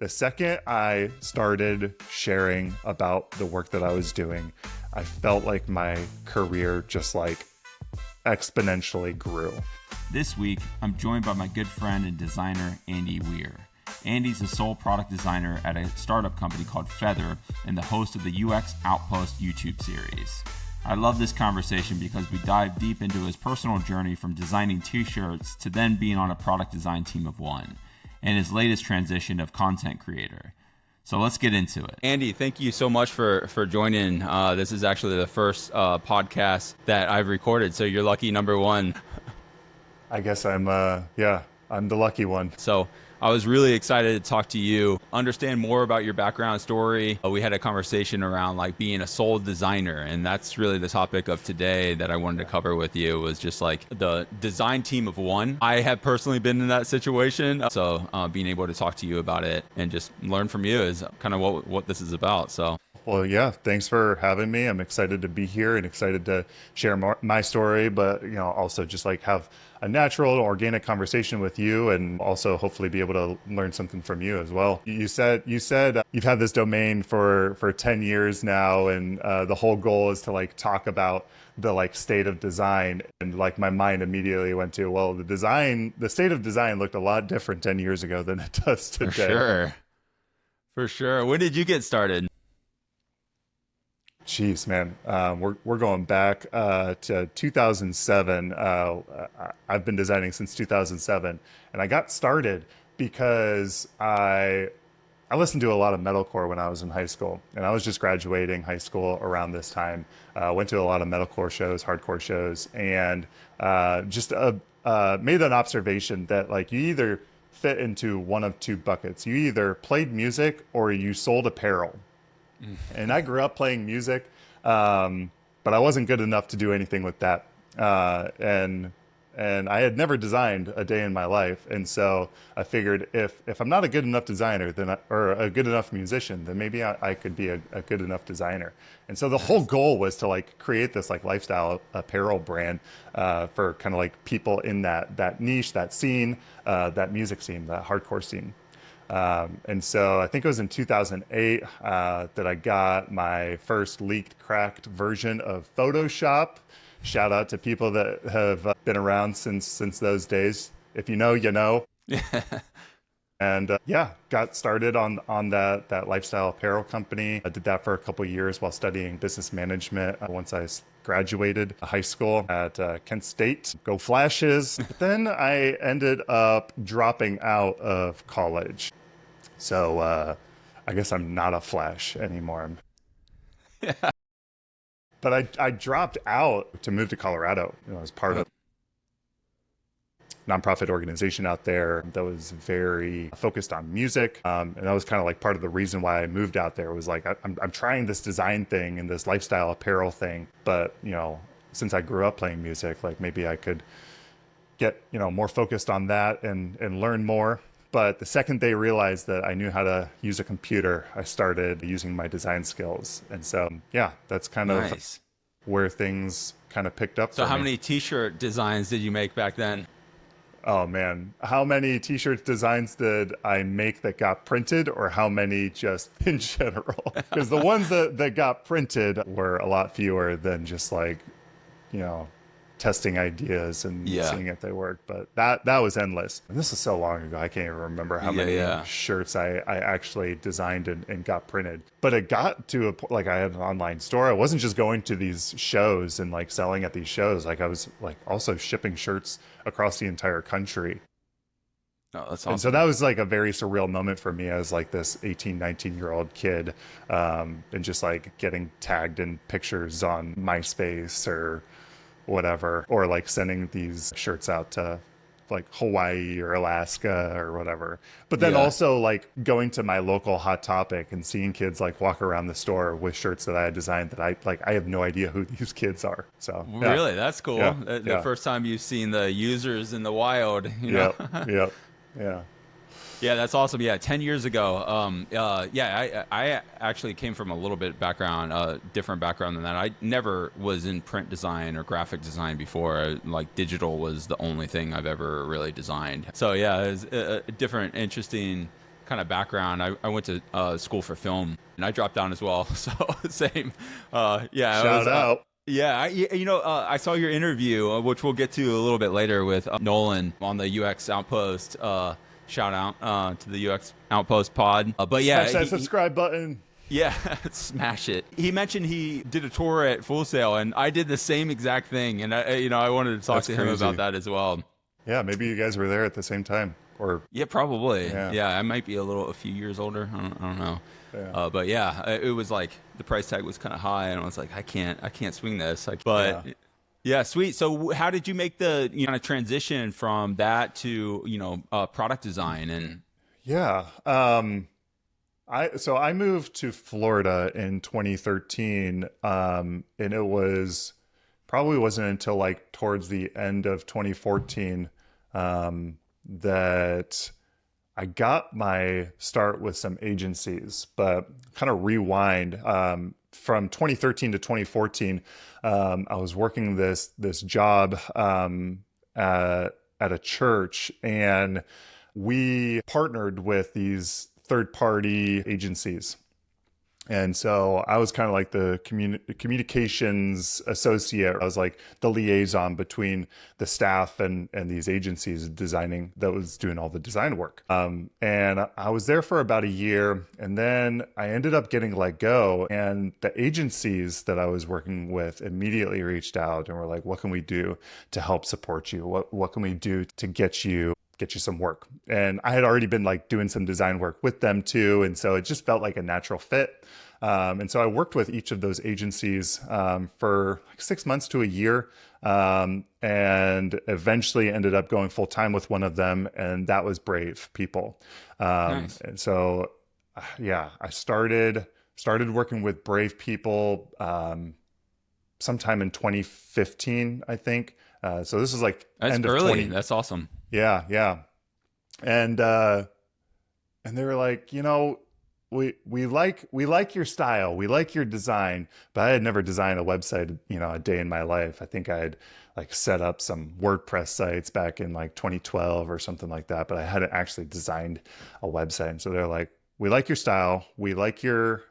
The second I started sharing about the work that I was doing, I felt like my career just like exponentially grew. This week, I'm joined by my good friend and designer, Andy Weir. Andy's the sole product designer at a startup company called Feathr and the host of the UX Outpost YouTube series. I love this conversation because we dive deep into his personal journey from designing t-shirts to then being on a product design team of one, and his latest transition of content creator. So let's get into it. Andy, thank you so much for joining. This is actually the first podcast that I've recorded, so you're lucky number one. I guess I'm the lucky one. So I was really excited to talk to you, understand more about your background story. We had a conversation around like being a sole designer, and that's really the topic of today that I wanted to cover with you, was just like the design team of one. I have personally been in that situation, so being able to talk to you about it and just learn from you is kind of what this is about. So. Well, yeah, thanks for having me. I'm excited to be here and excited to share my story, but also just like have a natural, organic conversation with you, and also hopefully be able to learn something from you as well. You said you've had this domain for 10 years now, and the whole goal is to like talk about the like state of design, and like my mind immediately went to, well, the state of design looked a lot different 10 years ago than it does today. For sure. When did you get started? Jeez, man, we're going back to 2007. I've been designing since 2007, and I got started because I listened to a lot of metalcore when I was in high school, and I was just graduating high school around this time. Went to a lot of metalcore shows, hardcore shows, and just made an observation that like you either fit into one of two buckets. You either played music or you sold apparel. And I grew up playing music, but I wasn't good enough to do anything with that. And I had never designed a day in my life. And so I figured if I'm not a good enough designer, or a good enough musician, then maybe I could be a good enough designer. And so the whole goal was to like create this like lifestyle apparel brand for kind of like people in that niche, that scene, that music scene, that hardcore scene. And so I think it was in 2008 that I got my first leaked, cracked version of Photoshop. Shout out to people that have been around since those days. If you know, you know. And got started on that lifestyle apparel company. I did that for a couple of years while studying business management. Once I graduated high school at Kent State, go Flashes. But then I ended up dropping out of college. So I guess I'm not a Flash anymore. Yeah. But I dropped out to move to Colorado, as part of a nonprofit organization out there that was very focused on music. And that was kind of like part of the reason why I moved out there, was like, I'm trying this design thing and this lifestyle apparel thing. But, since I grew up playing music, like maybe I could get, more focused on that and learn more. But the second they realized that I knew how to use a computer, I started using my design skills. And so, that's kind of where things kind of picked up. So how many t-shirt designs did you make back then? Oh man, how many t-shirt designs did I make that got printed, or how many just in general? Because the ones that got printed were a lot fewer than just like, testing ideas and seeing if they work. But that was endless. And this is so long ago, I can't even remember how many shirts I actually designed and got printed. But it got to a point, like I had an online store. I wasn't just going to these shows and like selling at these shows. Like I was like also shipping shirts across the entire country. Oh, that's awesome. And so that was like a very surreal moment for me as like this 18, 19-year-old kid, and just like getting tagged in pictures on MySpace or whatever, or like sending these shirts out to like Hawaii or Alaska or whatever. But then also like going to my local Hot Topic and seeing kids like walk around the store with shirts that I had designed that I have no idea who these kids are. So really, that's cool. The first time you've seen the users in the wild, Yep. Yeah, that's awesome. Yeah, 10 years ago. I actually came from a little bit different background than that. I never was in print design or graphic design before. Like digital was the only thing I've ever really designed. So yeah, it's a different, interesting kind of background, I went to school for film, and I dropped down as well. So same. Yeah, it was. Shout out. Yeah, I saw your interview, which we'll get to a little bit later with Nolan on the UX Outpost. Shout out to the UX Outpost pod. But yeah, Smash that subscribe button. yeah, smash it. He mentioned he did a tour at Full Sail, and I did the same exact thing. And I wanted to talk That's to him crazy. about that as well. Yeah, maybe you guys were there at the same time. Or Yeah, probably. yeah. Yeah, I might be a few years older. I don't know. Yeah. But yeah, it was like the price tag was kind of high, and I was like, I can't swing this. But Yeah. yeah, sweet. So how did you make the kind of transition from that to product design and? Yeah. I moved to Florida in 2013, and it was probably wasn't until like towards the end of 2014 that I got my start with some agencies. But kind of rewind, from 2013 to 2014, I was working this job at a church, and we partnered with these third party agencies. And so I was kind of like the communications associate. I was like the liaison between the staff and these agencies designing that was doing all the design work. And I was there for about a year, and then I ended up getting let go. And the agencies that I was working with immediately reached out and were like, "What can we do to help support you? What can we do to get you some work?" And I had already been like doing some design work with them too. And so it just felt like a natural fit. And so I worked with each of those agencies for like 6 months to a year, and eventually ended up going full time with one of them. And that was Brave People. Nice. And so, yeah, I started working with Brave People sometime in 2015, I think. So this is like That's end of early. 20. That's awesome. Yeah, yeah. And they were like, we like your style, we like your design, but I had never designed a website, a day in my life. I think I had like set up some WordPress sites back in like 2012 or something like that, but I hadn't actually designed a website. And so they're like, we like your style, we like your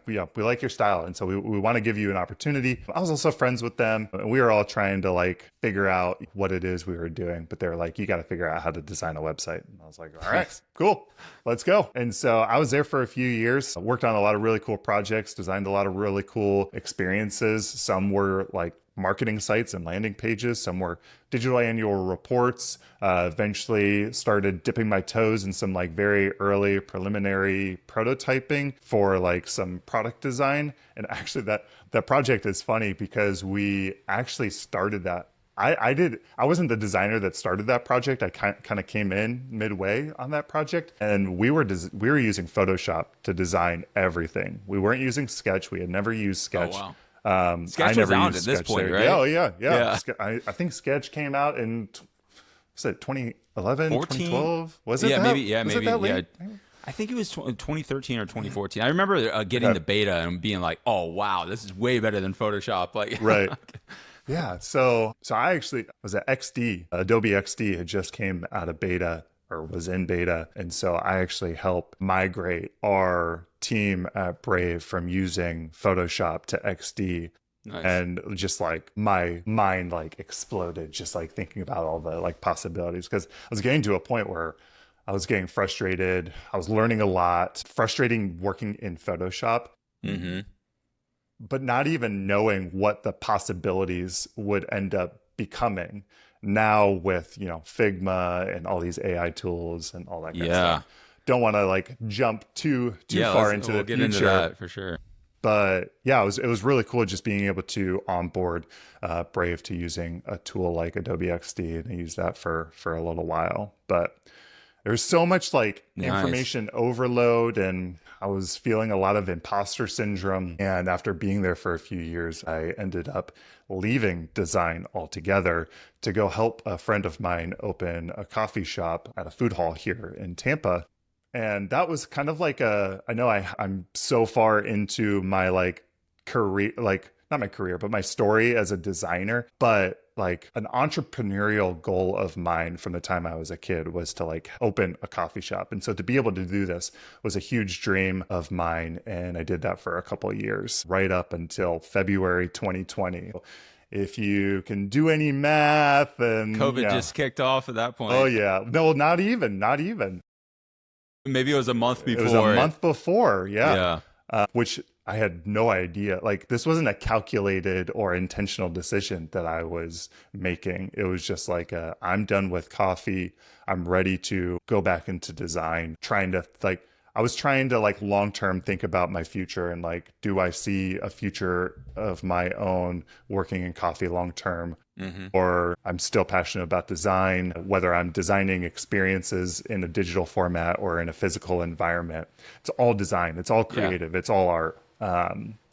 we like your style. And so we want to give you an opportunity. I was also friends with them, and we were all trying to like figure out what it is we were doing. But they're like, you got to figure out how to design a website. And I was like, all right, cool, let's go. And so I was there for a few years, worked on a lot of really cool projects, designed a lot of really cool experiences. Some were like marketing sites and landing pages. Some were digital annual reports. Eventually started dipping my toes in some like very early preliminary prototyping for like some product design. And actually that project is funny because we actually started that. I wasn't the designer that started that project. I kind of came in midway on that project, and we were using Photoshop to design everything. We weren't using Sketch. We had never used Sketch. Oh, wow. Sketch I was never out used at this Sketch point, there. right? Yeah, oh, yeah. Yeah. I think Sketch came out in, was it 2011, 14? 2012? Was it Yeah, that? maybe. Yeah, was maybe. it that Yeah. late? I think it was 2013 or 2014. I remember getting Okay. the beta and being like, "Oh wow, this is way better than Photoshop." Like, Right. Yeah. So I actually was at XD. Adobe XD had just came out of beta or was in beta. And so I actually helped migrate our team at Brave from using Photoshop to XD. Nice. And just like my mind like exploded just like thinking about all the like possibilities, because I was getting to a point where I was getting frustrated. I was learning a lot, frustrating working in Photoshop, Mm-hmm. but not even knowing what the possibilities would end up becoming now with, Figma and all these AI tools and all that kind of Yeah. stuff. Don't want to like jump too far into we'll the get future. into that for sure. But yeah, it was really cool just being able to onboard Brave to using a tool like Adobe XD, and I used that for a little while. But there's so much like Nice. information overload, and I was feeling a lot of imposter syndrome. And after being there for a few years, I ended up leaving design altogether to go help a friend of mine open a coffee shop at a food hall here in Tampa. And that was kind of like I'm so far into my like career, like not my career, but my story as a designer. But like an entrepreneurial goal of mine from the time I was a kid was to like open a coffee shop. And so to be able to do this was a huge dream of mine. And I did that for a couple of years, right up until February 2020. If you can do any math, and COVID yeah. just kicked off at that Oh point. yeah. No, not even, not even. Maybe it was a month It was a before it. month before, yeah. Yeah. Which I had no idea. Like, this wasn't a calculated or intentional decision that I was making. It was just like, I'm done with coffee. I'm ready to go back into design, trying to like, I was trying to like long term think about my future and like, do I see a future of my own working in coffee long term? Hmm. Or I'm still passionate about design, whether I'm designing experiences in a digital format or in a physical environment. It's all design, it's all Yeah. creative, it's all art.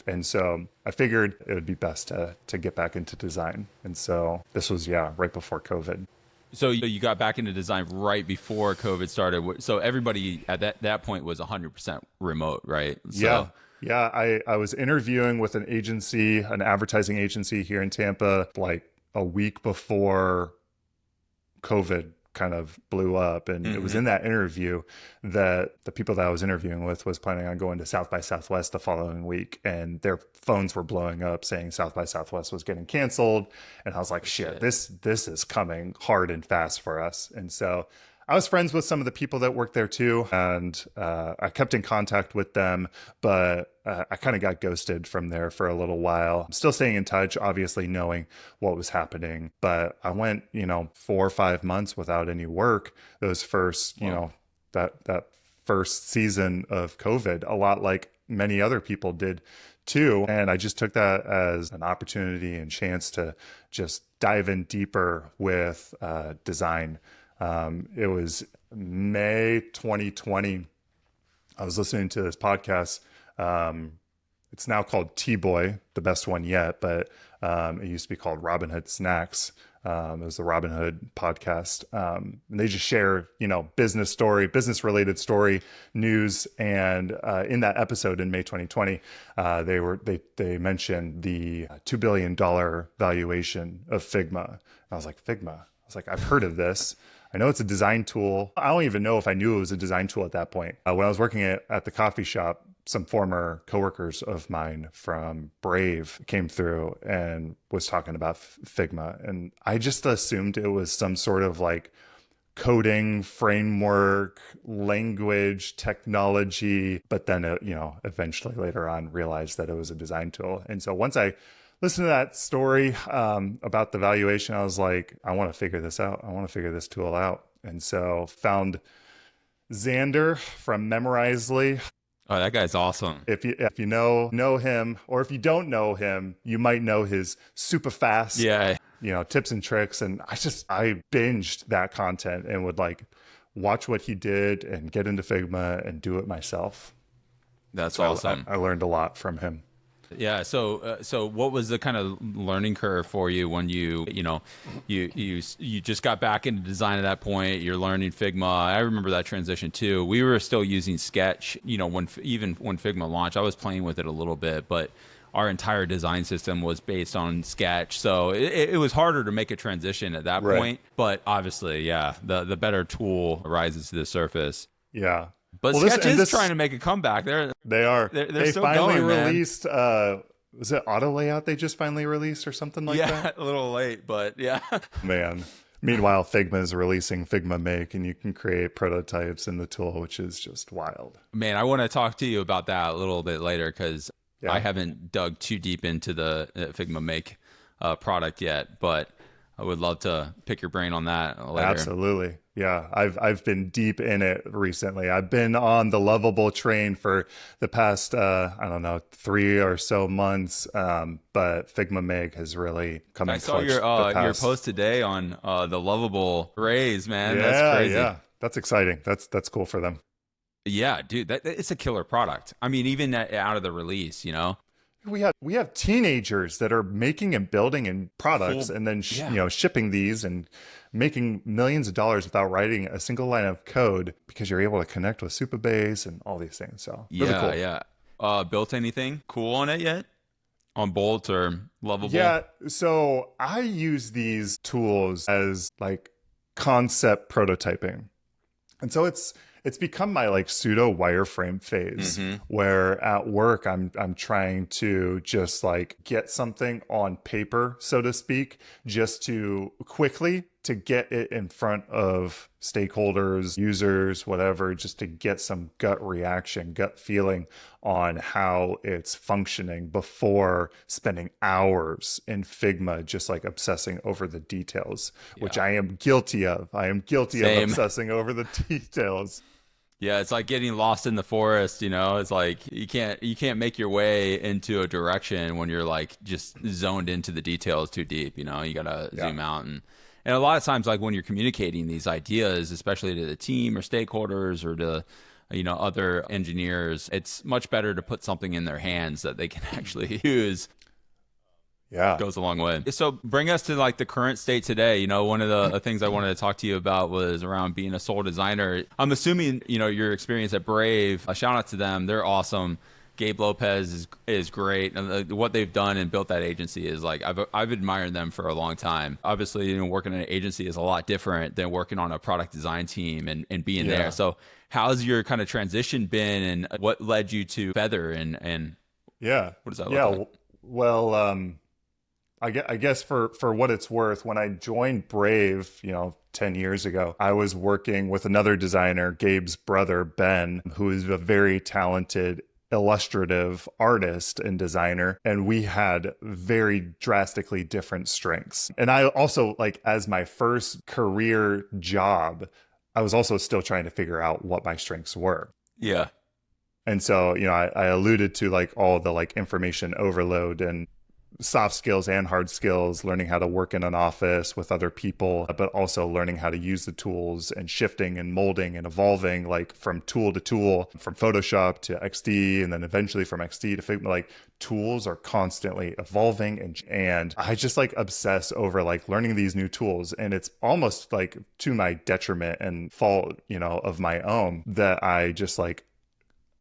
And so I figured it would be best to get back into design. And so this was, yeah, right before COVID. So you got back into design right before COVID started. So everybody at that point was 100% remote, right? Yeah. So Yeah. I was interviewing with an agency, an advertising agency here in Tampa, like a week before COVID kind of blew up. And it was hmm in that interview that the people that I was interviewing with was planning on going to South by Southwest the following week. And their phones were blowing up saying South by Southwest was getting canceled. And I was like, shit, shit. this is coming hard and fast for us. And so I was friends with some of the people that worked there too, and I kept in contact with them, but I kind of got ghosted from there for a little while. I'm still staying in touch, obviously knowing what was happening, but I went, 4 or 5 months without any work. Those first, Well, that first season of COVID, a lot like many other people did too. And I just took that as an opportunity and chance to just dive in deeper with design. It was May 2020. I was listening to this podcast. It's now called T-Boy, the best one yet, but it used to be called Robin Hood Snacks. It was the Robin Hood podcast. And they just share, business related story, news. And in that episode in May 2020, they mentioned the $2 billion valuation of Figma. And I was like, Figma? I was like, I've heard of this. I know it's a design tool. I don't even know if I knew it was a design tool at that point. When I was working at the coffee shop, some former coworkers of mine from Brave came through and was talking about Figma. And I just assumed it was some sort of like coding framework, language, technology. But then, eventually later on realized that it was a design tool. And so once I listened to that story about the valuation, I was like, I want to figure this out. I want to figure this tool out. And so found Xander from Memorizely. oh, that guy's awesome. If you know him, or if you don't know him, you might know his super fast, Yeah, tips and tricks. And I binged that content and would like watch what he did and get into Figma and do it myself. that's So awesome. I learned a lot from him. Yeah. So what was the kind of learning curve for you when you just got back into design at that point? You're learning Figma. I remember that transition too. We were still using Sketch. Even when Figma launched, I was playing with it a little bit, but our entire design system was based on Sketch. So it was harder to make a transition at that Right. point. But obviously, yeah, the better tool rises to the surface. Yeah. But Well, Sketch is trying to make a comeback. they are. They're They still finally going, man. released, was it Auto Layout they just finally released or something like Yeah, that? a little late, but yeah. Man. Meanwhile, Figma is releasing Figma Make, and you can create prototypes in the tool, which is just wild. Man, I want to talk to you about that a little bit later because Yeah. I haven't dug too deep into the Figma Make product yet, but I would love to pick your brain on that later. Absolutely. Yeah, I've been deep in it recently. I've been on the Lovable train for the past I don't know, 3 or so months. But Figma Make has really come I and saw clutched your the your past. post today on the lovable raise, man. That's Yeah, crazy. yeah, that's exciting. That's cool for them. Yeah, dude, it's a killer product. I mean, even out of the release, We have teenagers that are making and building and products, Full- and then yeah. shipping these and making millions of dollars without writing a single line of code because you're able to connect with Supabase and all these things. So really Yeah, cool. yeah. Built anything cool on it yet? on Bolt or Lovable? Yeah, so I use these tools as like concept prototyping. And so it's become my like pseudo wireframe phase Mm-hmm. where at work I'm trying to just like get something on paper, so to speak, just to quickly to get it in front of stakeholders, users, whatever, just to get some gut reaction, gut feeling on how it's functioning before spending hours in Figma just like obsessing over the details, which Yeah. I am guilty of. I am guilty of Same. obsessing over the details. Yeah, it's like getting lost in the forest, you know? It's like you can't make your way into a direction when you're like just zoned into the details too deep, you know? You got to Yeah. zoom out and a lot of times like when you're communicating these ideas, especially to the team or stakeholders or to other engineers, it's much better to put something in their hands that they can actually use. Yeah. Goes a long way. So bring us to like the current state today. One of the things I wanted to talk to you about was around being a sole designer. I'm assuming, your experience at Brave, a shout out to them. They're awesome. Gabe Lopez is great. And what they've done and built that agency is like, I've admired them for a long time. Obviously, working in an agency is a lot different than working on a product design team and being there. Yeah. So how's your kind of transition been and what led you to Feathr and Yeah. what does that look like? Yeah. Well, I guess for what it's worth, when I joined Brave, 10 years ago, I was working with another designer, Gabe's brother, Ben, who is a very talented illustrative artist and designer, and we had very drastically different strengths. And I also, like, as my first career job, I was also still trying to figure out what my strengths were. Yeah. And so, I alluded to like all the like information overload and soft skills and hard skills, learning how to work in an office with other people, but also learning how to use the tools and shifting and molding and evolving like from tool to tool, from Photoshop to XD, and then eventually from XD to Figma. Like tools are constantly evolving and I just like obsess over like learning these new tools. And it's almost like to my detriment and fault, of my own that I just like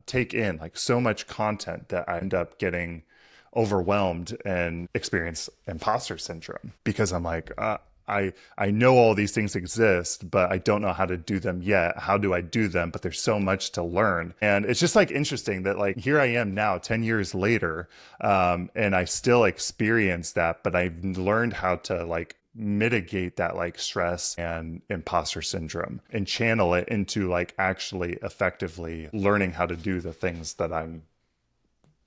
take in like so much content that I end up getting overwhelmed and experience imposter syndrome because I'm like, I know all these things exist, but I don't know how to do them yet. How do I do them? But there's so much to learn. And it's just like interesting that like here I am now, 10 years later, and I still experience that, but I've learned how to like mitigate that like stress and imposter syndrome and channel it into like actually effectively learning how to do the things that I'm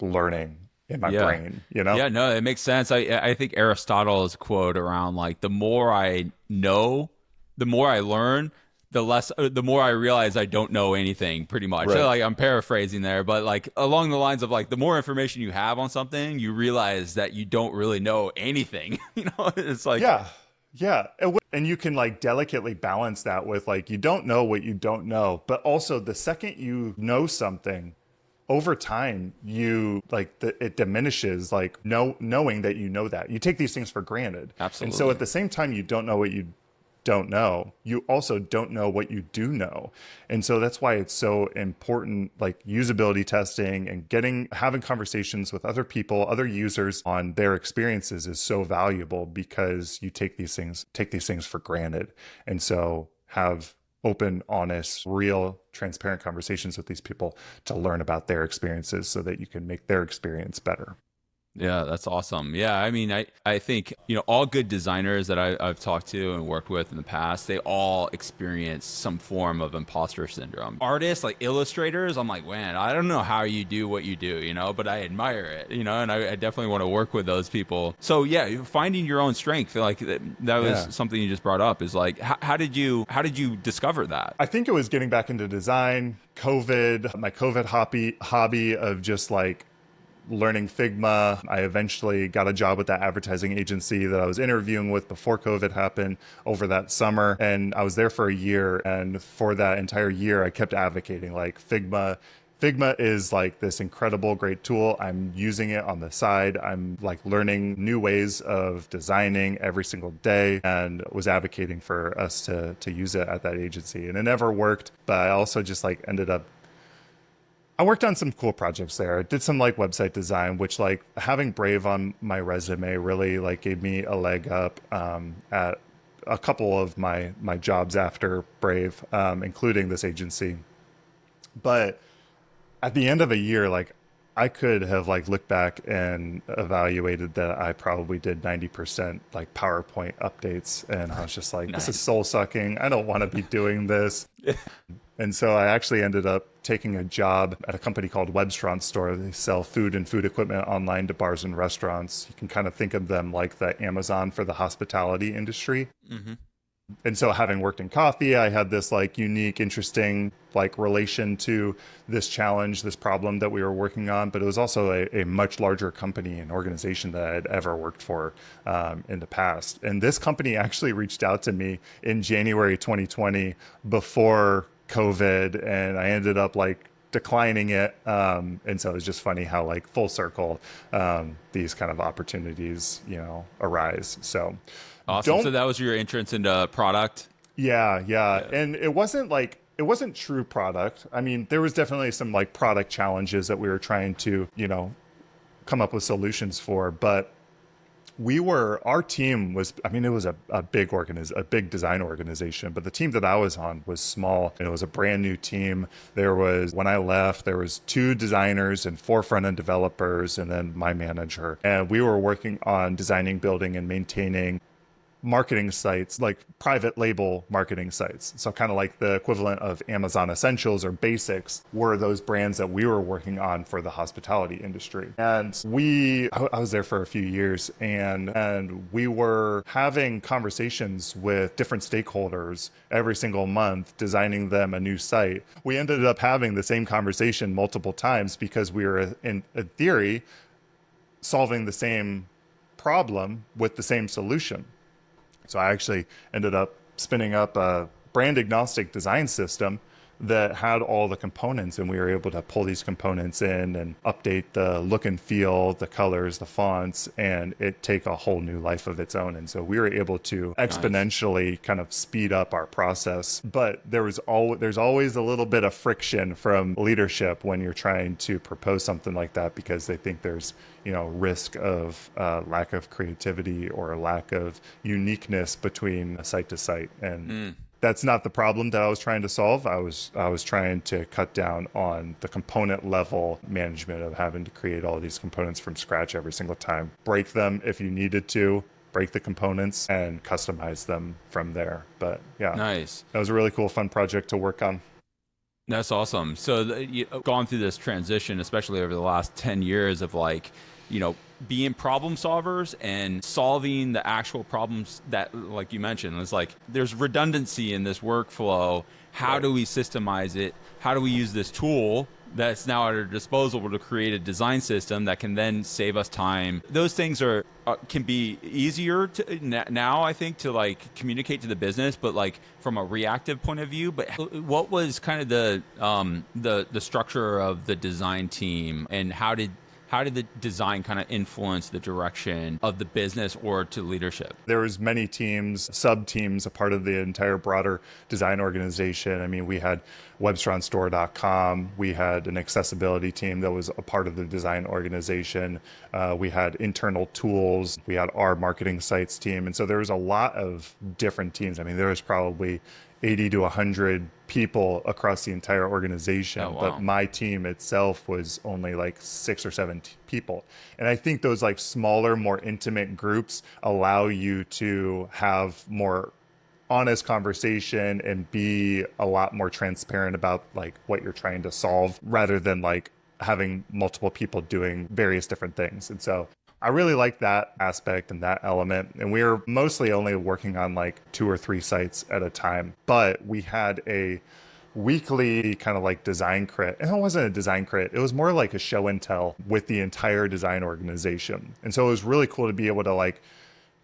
learning in my Yeah. brain, Yeah, no, it makes sense. I think Aristotle's quote around like the more I know, the more I learn, the more I realize I don't know anything pretty much. So, Right. like I'm paraphrasing there, but like along the lines of like the more information you have on something, you realize that you don't really know anything. It's like Yeah. Yeah. And you can like delicately balance that with like, you don't know what you don't know, but also the second you know something, over time you like it diminishes like knowing that you know that you take these things for granted, and so absolutely. at the same time you don't know what you don't know, you also don't know what you do know. And so that's why it's so important, like usability testing and having conversations with other people, other users on their experiences is so valuable because you take these things for granted. And so have open, honest, real, transparent conversations with these people to learn about their experiences so that you can make their experience better. Yeah, that's awesome. Yeah, I mean, I think, all good designers that I've talked to and worked with in the past, they all experience some form of imposter syndrome. Artists, like illustrators, I'm like, man, I don't know how you do what you do, but I admire it, and I definitely want to work with those people. So yeah, finding your own strength, like that was Yeah. something you just brought up is like, how did you discover that? I think it was getting back into design, my COVID hobby of just like learning Figma. I eventually got a job with that advertising agency that I was interviewing with before COVID happened over that summer. And I was there for a year. And for that entire year, I kept advocating like Figma is like this incredible, great tool. I'm using it on the side. I'm like learning new ways of designing every single day and was advocating for us to use it at that agency. And it never worked, but I also just like ended up I worked on some cool projects there. I did some like website design, which like having Brave on my resume really like gave me a leg up at a couple of my jobs after Brave, including this agency. But at the end of a year, like I could have like looked back and evaluated that I probably did 90% like PowerPoint updates. And I was just like, this is Nice. soul sucking. I don't want to be doing this. And so I actually ended up taking a job at a company called Webstron Store. They sell food and food equipment online to bars and restaurants. You can kind of think of them like the Amazon for the hospitality industry. Hmm. And so having worked in coffee, I had this like unique, interesting like relation to this challenge, this problem that we were working on. But it was also a much larger company and organization that I had ever worked for in the past. And this company actually reached out to me in January 2020 before COVID, and I ended up like declining it. And so it's just funny how like full circle these kind of opportunities, arise. So Awesome. So don't that was your entrance into product. yeah. Yeah. And it wasn't true product. I mean, there was definitely some like product challenges that we were trying to, come up with solutions for, but our team was, I mean, it was a big design organization, but the team that I was on was small and it was a brand new team. When I left, there was two designers and four front end developers and then my manager. And we were working on designing, building and maintaining marketing sites, like private label marketing sites. So kind of like the equivalent of Amazon Essentials or Basics were those brands that we were working on for the hospitality industry. And I was there for a few years and we were having conversations with different stakeholders every single month, designing them a new site. We ended up having the same conversation multiple times because we were in theory solving the same problem with the same solution. So I actually ended up spinning up a brand agnostic design system that had all the components, and we were able to pull these components in and update the look and feel, the colors, the fonts, and it take a whole new life of its own. And so we were able to Nice. exponentially kind of speed up our process. But there's always a little bit of friction from leadership when you're trying to propose something like that because they think there's risk of lack of creativity or a lack of uniqueness between site to site. And Mm. that's not the problem that I was trying to solve. I was trying to cut down on the component level management of having to create all these components from scratch every single time. Break them if you needed to, break the components and customize them from there. But yeah, Nice. that was a really cool, fun project to work on. That's awesome. So you've gone through this transition, especially over the last 10 years of like, being problem solvers and solving the actual problems that, like you mentioned, it's like there's redundancy in this workflow. How Right. do we systemize it? How do we use this tool that's now at our disposal to create a design system that can then save us time? Those things can be easier now, I think, to like communicate to the business, but like from a reactive point of view. But what was kind of the structure of the design team, and how did the design kind of influence the direction of the business or to leadership? There was many teams, sub teams, a part of the entire broader design organization. I mean, we had webstronstore.com. We had an accessibility team that was a part of the design organization. We had internal tools. We had our marketing sites team. And so there was a lot of different teams. I mean, there was probably 80 to 100 people across the entire Oh, organization, but wow. my team itself was only like 6 or 7 people. And I think those like smaller, more intimate groups allow you to have more honest conversation and be a lot more transparent about like what you're trying to solve rather than like having multiple people doing various different things. And so I really like that aspect and that element. And we were mostly only working on like 2 or 3 sites at a time, but we had a weekly kind of like design crit. And it wasn't a design crit, it was more like a show and tell with the entire design organization. And so it was really cool to be able to like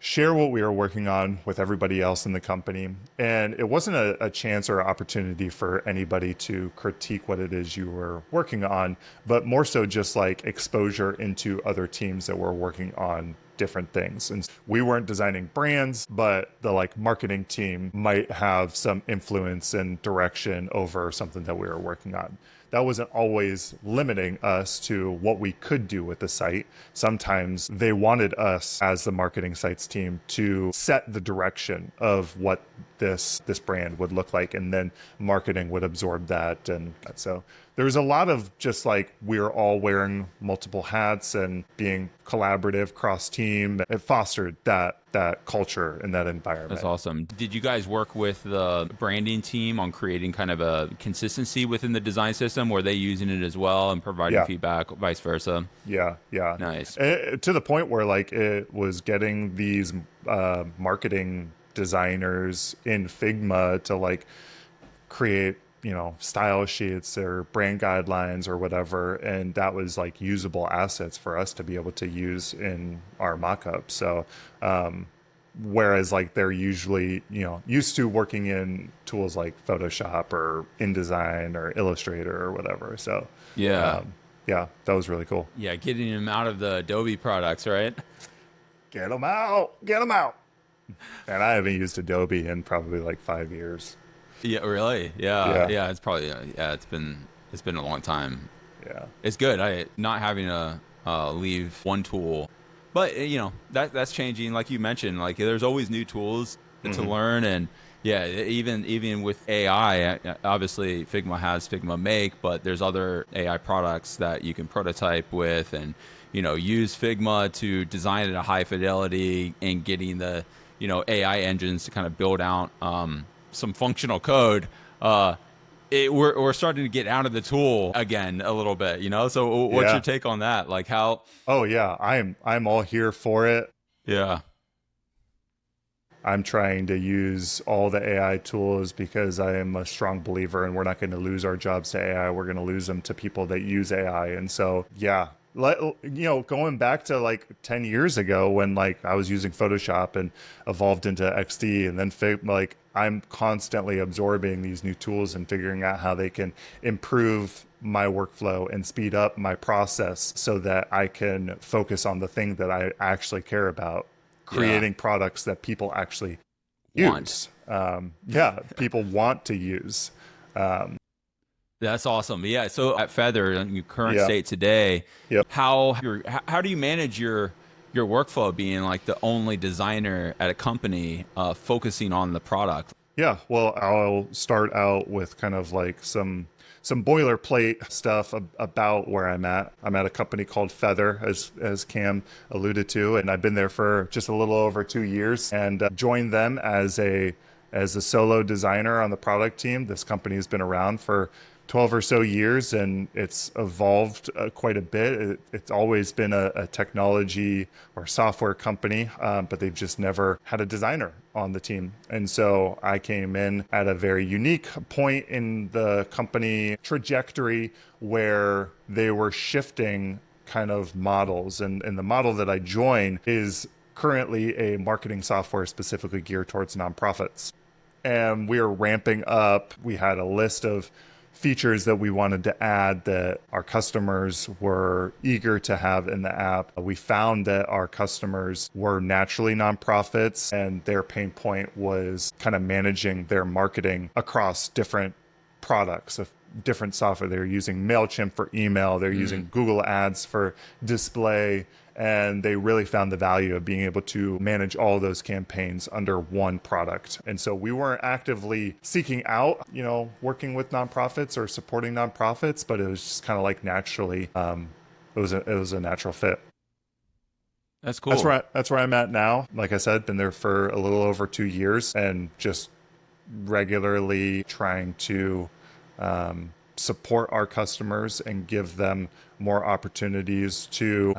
share what we were working on with everybody else in the company. And it wasn't a chance or opportunity for anybody to critique what it is you were working on, but more so just like exposure into other teams that were working on different things. And we weren't designing brands, but the like marketing team might have some influence and direction over something that we were working on. That wasn't always limiting us to what we could do with the site. Sometimes they wanted us as the marketing sites team to set the direction of what this brand would look like, and then marketing would absorb that. And so there was a lot of just like we were all wearing multiple hats and being collaborative cross team. It fostered that culture and that environment. That's awesome. Did you guys work with the branding team on creating kind of a consistency within the design system? Were they using it as well and providing feedback, vice versa? Yeah. Nice. To the point where like it was getting these marketing designers in Figma to like create, style sheets or brand guidelines or whatever, and that was like usable assets for us to be able to use in our mock-up. So whereas like they're usually used to working in tools like Photoshop or InDesign or Illustrator or whatever. So yeah, that was really cool. Yeah, getting them out of the Adobe products, right? Get them out. And I haven't used Adobe in probably like 5 years. Yeah, really? Yeah. It's probably it's been a long time. Yeah, It's good. Not having to leave one tool, but that's changing. Like you mentioned, like there's always new tools to learn, and even with AI, obviously Figma has Figma Make, but there's other AI products that you can prototype with, and use Figma to design at a high fidelity, and getting the AI engines to kind of build out some functional code. We're starting to get out of the tool again a little bit, So what's your take on that? Like how? Oh yeah, I'm all here for it. Yeah. I'm trying to use all the AI tools because I am a strong believer, and we're not going to lose our jobs to AI. We're going to lose them to people that use AI. And so, going back to like 10 years ago when like I was using Photoshop and evolved into XD, and then like I'm constantly absorbing these new tools and figuring out how they can improve my workflow and speed up my process so that I can focus on the thing that I actually care about, creating products that people actually use. People want to use. That's awesome. Yeah. So at Feathr, in your current state today, how do you manage your workflow being like the only designer at a company focusing on the product? Yeah, well, I'll start out with kind of like some boilerplate stuff about where I'm at. I'm at a company called Feathr, as Cam alluded to, and I've been there for just a little over 2 years, and joined them as a solo designer on the product team. This company has been around for 12 or so years, and it's evolved quite a bit. It's always been a technology or software company, but they've just never had a designer on the team. And so I came in at a very unique point in the company trajectory where they were shifting kind of models. And the model that I joined is currently a marketing software specifically geared towards nonprofits. And we are ramping up. We had a list of features that we wanted to add that our customers were eager to have in the app. We found that our customers were naturally nonprofits, and their pain point was kind of managing their marketing across different products of different software. They're using MailChimp for email, they're using Google Ads for display, and they really found the value of being able to manage all those campaigns under one product. And so we weren't actively seeking out, working with nonprofits or supporting nonprofits, but it was just kind of like naturally, it was a natural fit. That's cool. That's where I'm at now. Like I said, been there for a little over 2 years, and just regularly trying to support our customers and give them more opportunities to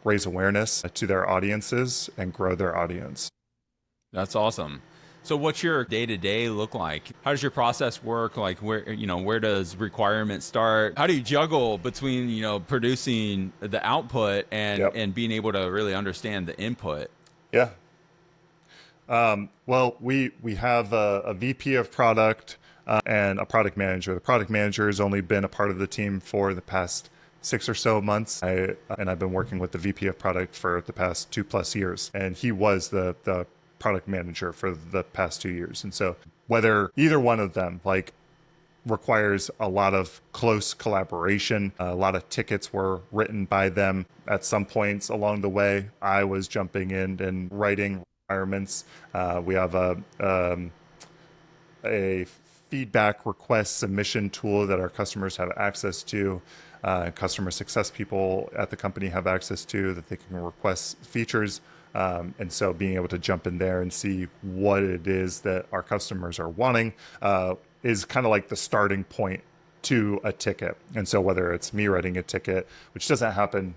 raise awareness to their audiences and grow their audience. That's awesome. So what's your day-to-day look like? How does your process work? Like where does requirement start? How do you juggle between, producing the output and being able to really understand the input? Yeah. Well, we have a VP of product and a product manager. The product manager has only been a part of the team for the past 6 or so months. I've been working with the VP of product for the past 2+ years, and he was the product manager for the past 2 years. And so whether either one of them like requires a lot of close collaboration. A lot of tickets were written by them. At some points along the way, I was jumping in and writing requirements. We have a feedback request submission tool that our customers have access to. Customer success people at the company have access to that they can request features. And so being able to jump in there and see what it is that our customers are wanting is kind of like the starting point to a ticket. And so whether it's me writing a ticket, which doesn't happen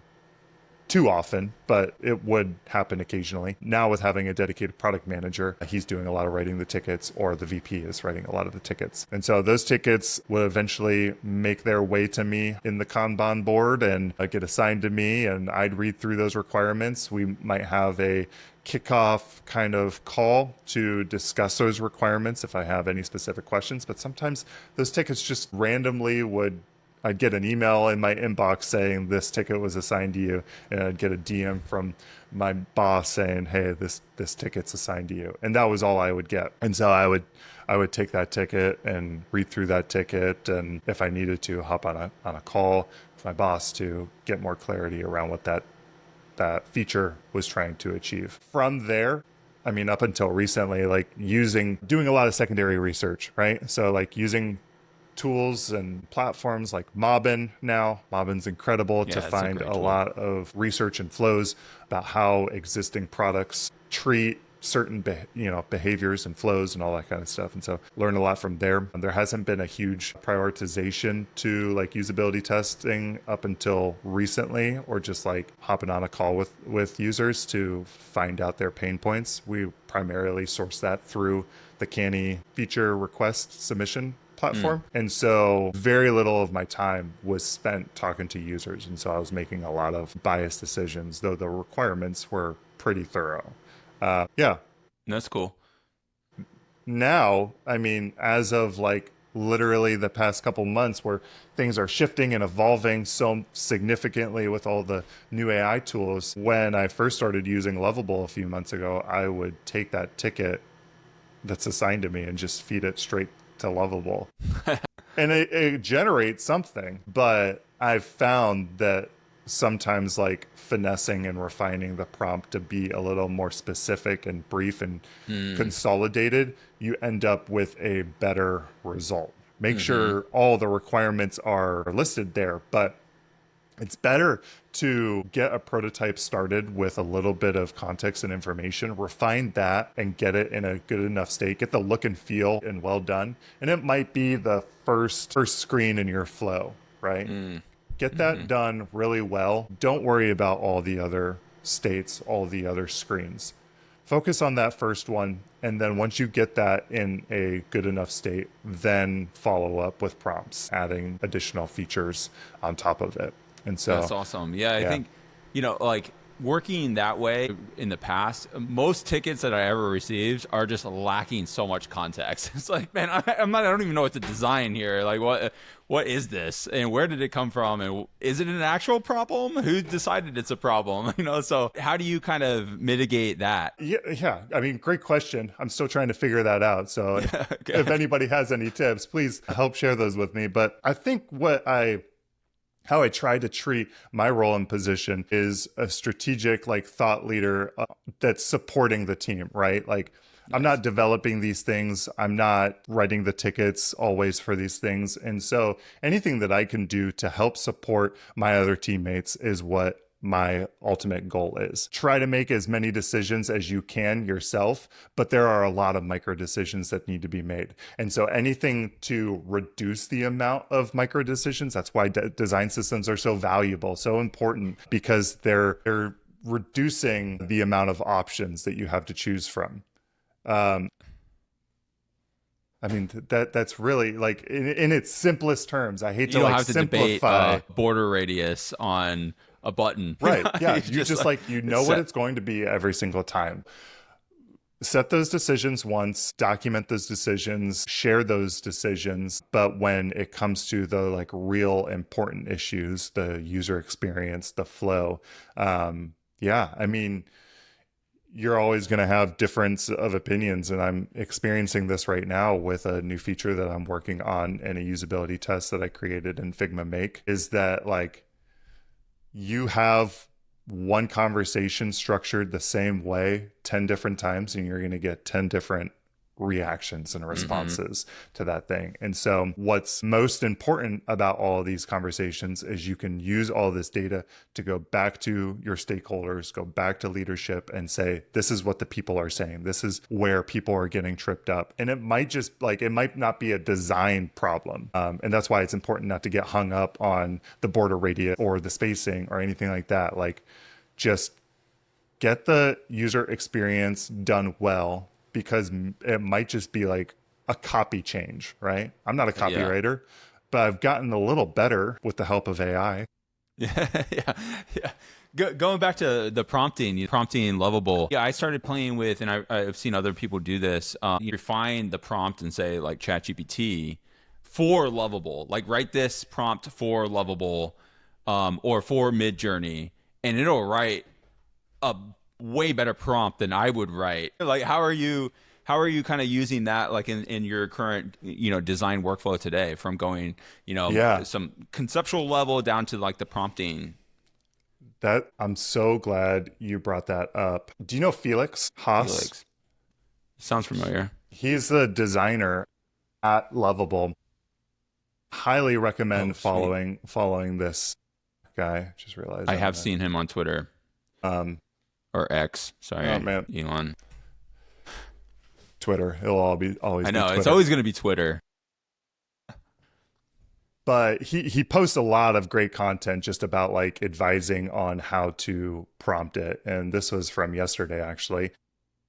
too often, but it would happen occasionally. Now with having a dedicated product manager, he's doing a lot of writing the tickets, or the VP is writing a lot of the tickets. And so those tickets would eventually make their way to me in the Kanban board and get assigned to me, and I'd read through those requirements. We might have a kickoff kind of call to discuss those requirements if I have any specific questions, but sometimes those tickets just randomly I'd get an email in my inbox saying this ticket was assigned to you, and I'd get a DM from my boss saying, "Hey, this ticket's assigned to you," and that was all I would get. And so I would take that ticket and read through that ticket, and if I needed to, hop on a call with my boss to get more clarity around what that feature was trying to achieve. From there, I mean, up until recently, like doing a lot of secondary research, right? So like using tools and platforms like Mobbin now. Mobbin's incredible to find a lot of research and flows about how existing products treat certain behaviors and flows and all that kind of stuff. And so learn a lot from there. And there hasn't been a huge prioritization to like usability testing up until recently, or just like hopping on a call with users to find out their pain points. We primarily source that through the Canny feature request submission platform. And so very little of my time was spent talking to users. And so I was making a lot of biased decisions, though the requirements were pretty thorough. Yeah. That's cool. Now, I mean, as of like literally the past couple months, where things are shifting and evolving so significantly with all the new AI tools, when I first started using Lovable a few months ago, I would take that ticket that's assigned to me and just feed it straight to Lovable. And it generates something, but I've found that sometimes like finessing and refining the prompt to be a little more specific and brief and consolidated, you end up with a better result. Make sure all the requirements are listed there, but it's better to get a prototype started with a little bit of context and information, refine that and get it in a good enough state, get the look and feel and well done. And it might be the first screen in your flow, right? Get that done really well. Don't worry about all the other states, all the other screens. Focus on that first one. And then once you get that in a good enough state, then follow up with prompts, adding additional features on top of it. And so that's awesome. Yeah, I think, like working that way in the past, most tickets that I ever received are just lacking so much context. It's like, man, I don't even know what to design here. Like, what is this, and where did it come from, and is it an actual problem? Who decided it's a problem? So how do you kind of mitigate that? Yeah. I mean, great question. I'm still trying to figure that out. So if anybody has any tips, please help share those with me. But I think how I try to treat my role and position is a strategic, like, thought leader that's supporting the team, right? Like, I'm not developing these things. I'm not writing the tickets always for these things. And so anything that I can do to help support my other teammates is what my ultimate goal is. Try to make as many decisions as you can yourself, but there are a lot of micro decisions that need to be made. And so anything to reduce the amount of micro decisions, that's why design systems are so valuable, so important, because they're reducing the amount of options that you have to choose from. I mean, that's really, like, in its simplest terms. I hate to like simplify border radius on a button. Right. Yeah. You just like, what it's going to be every single time. Set those decisions once, document those decisions, share those decisions. But when it comes to the like real important issues, the user experience, the flow, yeah, I mean, you're always going to have difference of opinions. And I'm experiencing this right now with a new feature that I'm working on in a usability test that I created in Figma Make, is that like you have one conversation structured the same way 10 different times and you're going to get 10 different reactions and Mm-hmm. responses to that thing. And so what's most important about all of these conversations is you can use all this data to go back to your stakeholders, go back to leadership and say, this is what the people are saying. This is where people are getting tripped up. And it might just like, it might not be a design problem. And that's why it's important not to get hung up on the border radius or the spacing or anything like that. Like just get the user experience done well, because it might just be like a copy change, right? I'm not a Yeah. copywriter, but I've gotten a little better with the help of AI. Yeah, yeah, yeah. Going back to the prompting lovable. Yeah, I started playing with, and I've seen other people do this. You refine the prompt and say like ChatGPT for lovable, like write this prompt for lovable, or for Mid Journey, and it'll write a way better prompt than I would write. Like, how are you kind of using that like in your current design workflow today, from going Yeah, some conceptual level down to like the prompting? that I'm so glad you brought that up. Do you know Felix Haas? Felix sounds familiar. He's the designer at Lovable. Highly Oh, recommend sweet. following this guy. Just realized I I'm have gonna seen him on Twitter um or X. oh Sorry, man, Elon. Twitter. It'll always I be know it's Twitter. always going to be Twitter. But he posts a lot of great content just about like advising on how to prompt it. And this was from yesterday, actually.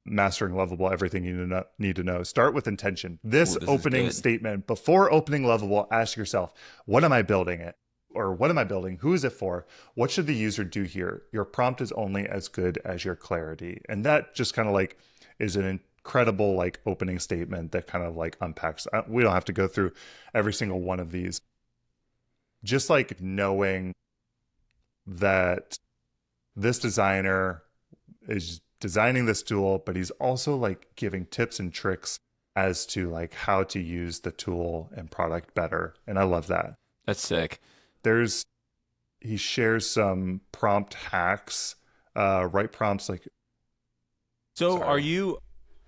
Mastering Lovable, everything you need to know. Start with intention. This Oh, this is opening good. statement, before opening Lovable, ask yourself, what am I building it? Or what am I building? Who is it for? What should the user do here? Your prompt is only as good as your clarity. And that just kind of like is an incredible like opening statement that kind of like unpacks. We don't have to go through every single one of these. Just like knowing that this designer is designing this tool, but he's also like giving tips and tricks as to like how to use the tool and product better. And I love that. That's sick. There's he shares some prompt hacks, write prompts like So, are sorry. you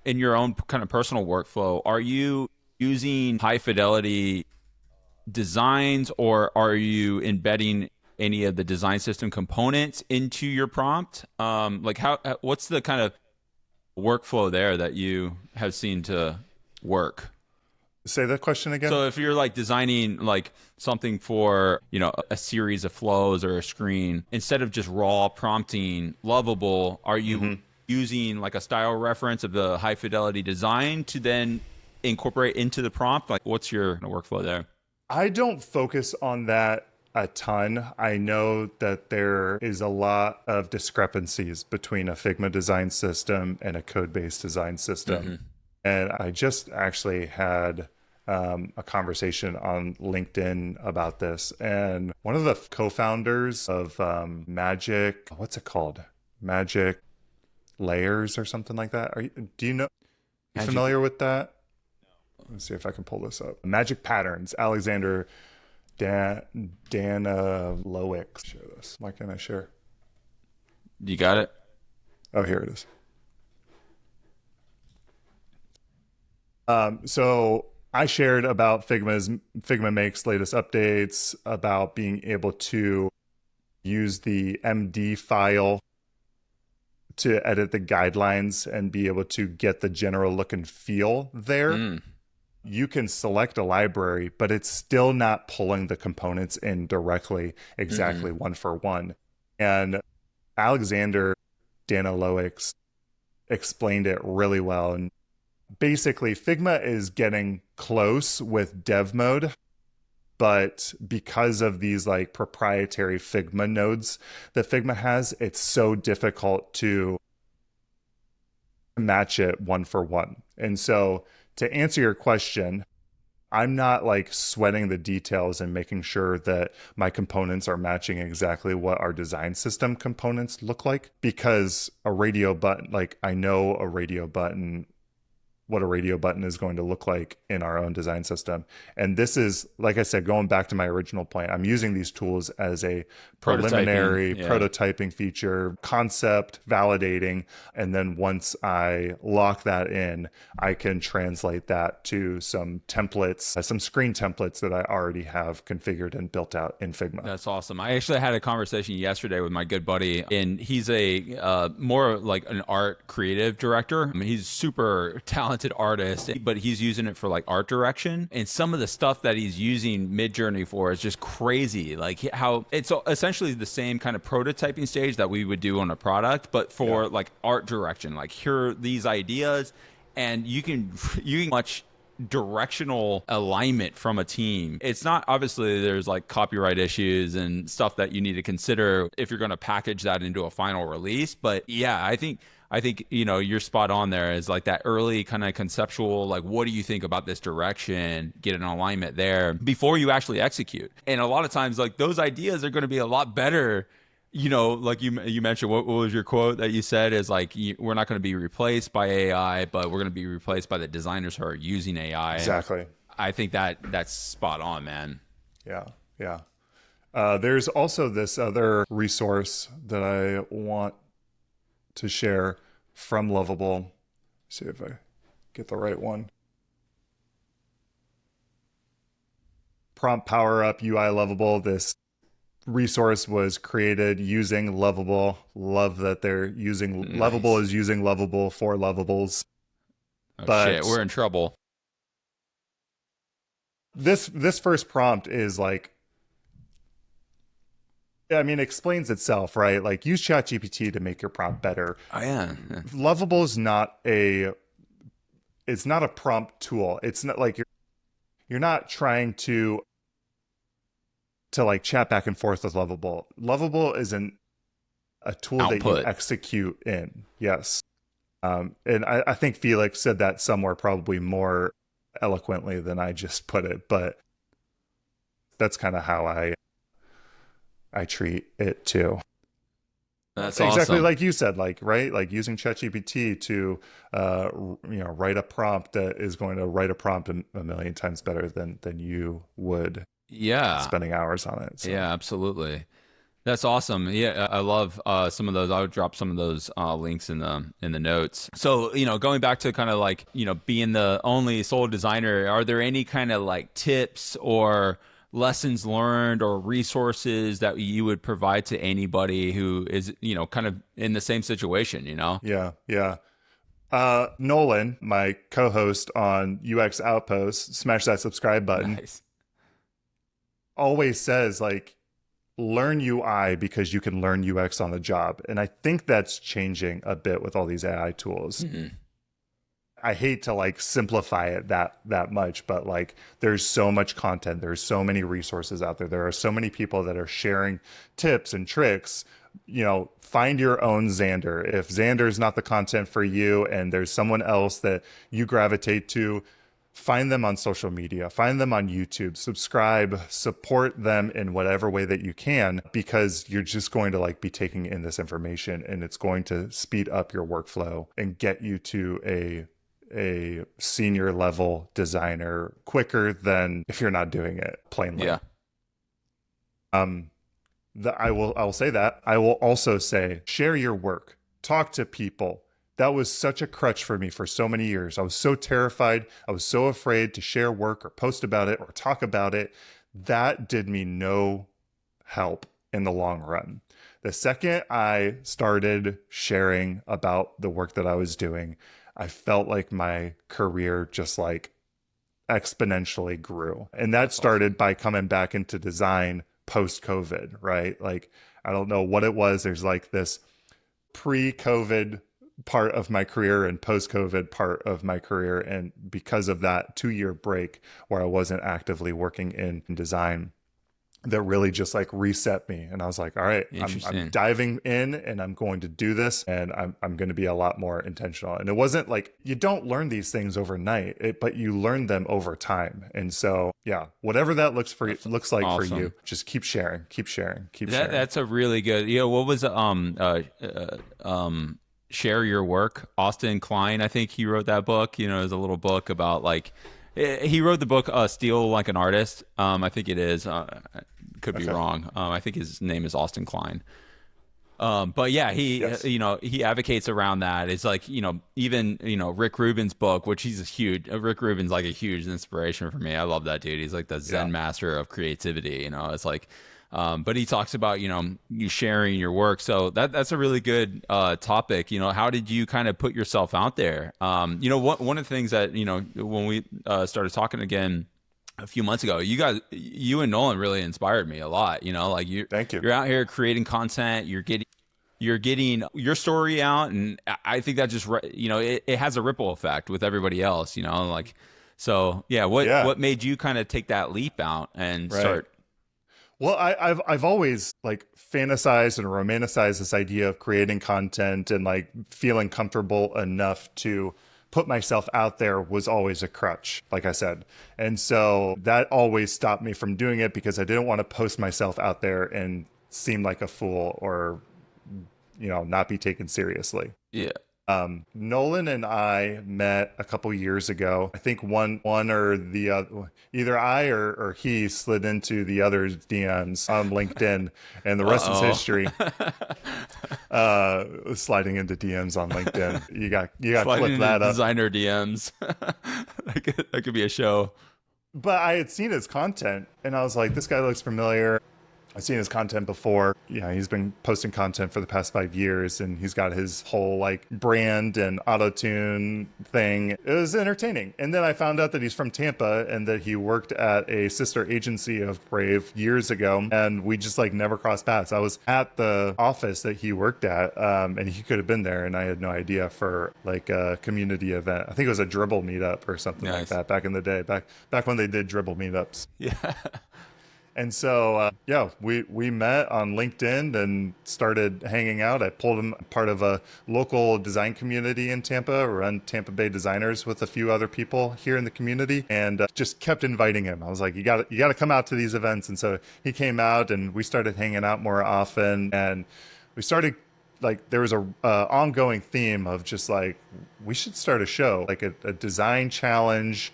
in your own kind of personal workflow? Are you using high fidelity designs, or are you embedding any of the design system components into your prompt? Like what's the kind of workflow there that you have seen to work? Say that question again. So if you're like designing like something for, a series of flows or a screen, instead of just raw prompting lovable, are you Mm-hmm. using like a style reference of the high fidelity design to then incorporate into the prompt? Like what's your workflow there? I don't focus on that a ton. I know that there is a lot of discrepancies between a Figma design system and a code-based design system. Mm-hmm. And I just actually had a conversation on LinkedIn about this. And one of the co-founders of Magic, what's it called? Magic Layers or something like that. Do you know? You Magic. familiar with that? Let's see if I can pull this up. Magic Patterns, Alexander Dana Loic. Share this. Why can't I share? You got it? Oh, here it is. So I shared about Figma Makes latest updates about being able to use the MD file to edit the guidelines and be able to get the general look and feel there. Mm. You can select a library, but it's still not pulling the components in directly, Mm-hmm. exactly one for one. And Alexander Danilowicz explained it really well. And basically, Figma is getting close with dev mode, but because of these like proprietary Figma nodes that Figma has, it's so difficult to match it one for one. And so to answer your question, I'm not like sweating the details and making sure that my components are matching exactly what our design system components look like, because a radio button, like I know a radio button, what a radio button is going to look like in our own design system. And this is, like I said, going back to my original point, I'm using these tools as a Prototyping. preliminary Yeah. prototyping feature, concept validating. And then once I lock that in, I can translate that to some templates, some screen templates that I already have configured and built out in Figma. That's awesome. I actually had a conversation yesterday with my good buddy, and he's a more like an art creative director. I mean, he's super talented artist, but he's using it for like art direction. And some of the stuff that he's using Midjourney for is just crazy. Like how it's essentially the same kind of prototyping stage that we would do on a product, but for like art direction. Like here are these ideas, and you can much directional alignment from a team. It's not, obviously there's like copyright issues and stuff that you need to consider if you're going to package that into a final release. But yeah, I think you're spot on there, is like that early kind of conceptual, like what do you think about this direction, get an alignment there before you actually execute. And a lot of times like those ideas are going to be a lot better. Like you mentioned, what was your quote that you said is like, we're not going to be replaced by AI, but we're going to be replaced by the designers who are using AI. Exactly. And I think that's spot on, man. Yeah. Yeah. There's also this other resource that I want to share from Lovable. See if I get the right one. Prompt Power Up UI Lovable. This resource was created using Lovable. Love that they're using Nice. Lovable is using Lovable for Lovables. Oh, But shit, we're in trouble. this first prompt is like, I mean, explains itself, right? Like use ChatGPT to make your prompt better. Oh yeah. Lovable is not a, it's not a prompt tool. It's not like you're not trying to like chat back and forth with Lovable. Lovable is a tool that you Output. execute in. Yes. And I think Felix said that somewhere probably more eloquently than I just put it, but that's kind of how I treat it too. That's Exactly awesome. like you said, like, right? Like using ChatGPT to, write a prompt that is going to write a prompt a million times better than you would Yeah. spending hours on it. So. Yeah, absolutely. That's awesome. Yeah, I love some of those. I would drop some of those links in the notes. So, going back to kind of like, being the only sole designer, are there any kind of like tips or lessons learned or resources that you would provide to anybody who is, kind of in the same situation, Yeah, yeah. Nolan, my co-host on UX Outpost, smash that subscribe button, Nice. always says like, learn UI because you can learn UX on the job. And I think that's changing a bit with all these AI tools. Mm-hmm. I hate to like simplify it that much, but like there's so much content, there's so many resources out there. There are so many people that are sharing tips and tricks. Find your own Xander. If Xander is not the content for you and there's someone else that you gravitate to, find them on social media, find them on YouTube, subscribe, support them in whatever way that you can, because you're just going to like be taking in this information and it's going to speed up your workflow and get you to a senior level designer quicker than if you're not doing it plainly. Yeah. I will say that. I will also say, share your work, talk to people. That was such a crutch for me for so many years. I was so terrified. I was so afraid to share work or post about it or talk about it. That did me no help in the long run. The second I started sharing about the work that I was doing, I felt like my career just like exponentially grew. And that started by coming back into design post-COVID, right? Like, I don't know what it was. There's like this pre-COVID part of my career and post-COVID part of my career. And because of that 2-year break where I wasn't actively working in design, that really just like reset me. And I was like, all right, I'm Interesting. diving in and I'm going to do this, and I'm going to be a lot more intentional. And it wasn't like, you don't learn these things overnight, but you learn them over time. And so, yeah, whatever that That's looks like for you, awesome. just keep sharing, keep sharing, keep That sharing. that's a really good. What was Share Your Work? Austin Klein, I think he wrote that book. It was a little book about like he wrote the book Steal Like an Artist. I think it is. Could be Okay. wrong. I think his name is Austin Klein. But yeah, Yes. he advocates around that. It's like, even, Rick Rubin's book, which he's a huge, Rick Rubin's like a huge inspiration for me. I love that dude. He's like the Yeah. Zen master of creativity, it's like, but he talks about, you sharing your work. So that's a really good, topic. How did you kind of put yourself out there? One of the things that, when we, started talking again, a few months ago, you and Nolan really inspired me a lot. Like Thank you. you're out here creating content, you're getting your story out, and I think that just it has a ripple effect with everybody else. Like, so yeah. Yeah. What made you kind of take that leap out and Right. start? Well, I've always like fantasized and romanticized this idea of creating content, and like feeling comfortable enough to put myself out there was always a crutch, like I said. And so that always stopped me from doing it, because I didn't want to post myself out there and seem like a fool, or, not be taken seriously. Yeah. Nolan and I met a couple years ago. I think one or the other, either I or he slid into the other's DMs on LinkedIn, and the rest is Uh history. oh. Sliding into DMs on LinkedIn. You got to Sliding clip into that up. designer DMs. That could be a show. But I had seen his content, and I was like, this guy looks familiar. I've seen his content before. Yeah, he's been posting content for the past 5 years, and he's got his whole like brand and auto tune thing. It was entertaining. And then I found out that he's from Tampa, and that he worked at a sister agency of Brave years ago, and we just like never crossed paths. I was at the office that he worked at, and he could have been there, and I had no idea, for like a community event. I think it was a dribble meetup or something like Nice. that back in the day, back when they did dribble meetups. Yeah. And so, yeah, we met on LinkedIn and started hanging out. I pulled him part of a local design community in Tampa, run Tampa Bay Designers with a few other people here in the community, and just kept inviting him. I was like, you got to come out to these events. And so he came out, and we started hanging out more often. And we started, like, there was a ongoing theme of just like, we should start a show, like a design challenge,